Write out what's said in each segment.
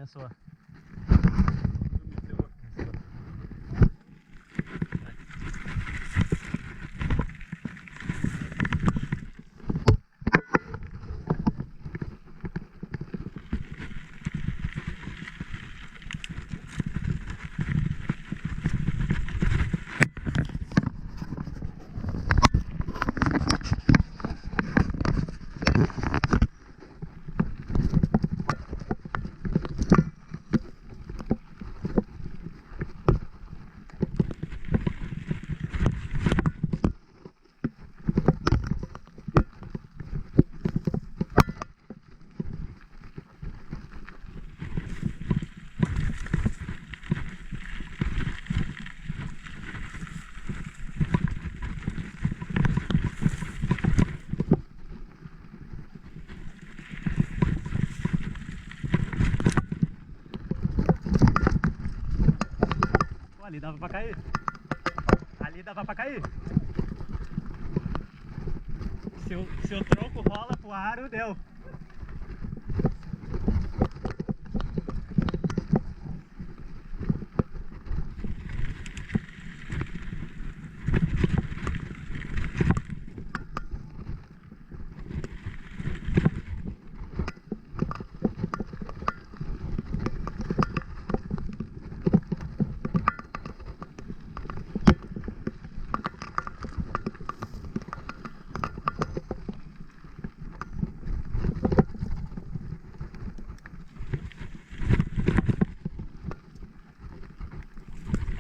Começou. Ali dava pra cair. Ali dava pra cair. Se o tronco rola pro aro, deu.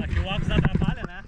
Aqui o óculos atrapalha, né?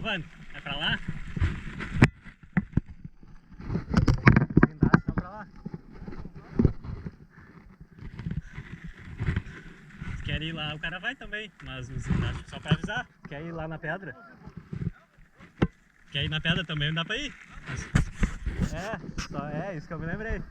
Mano, é pra lá? Não pra lá. Se quer ir lá, o cara vai também, mas os guindastes só pra avisar. Quer ir lá na pedra? Quer ir na pedra também, não dá pra ir. É isso que eu me lembrei.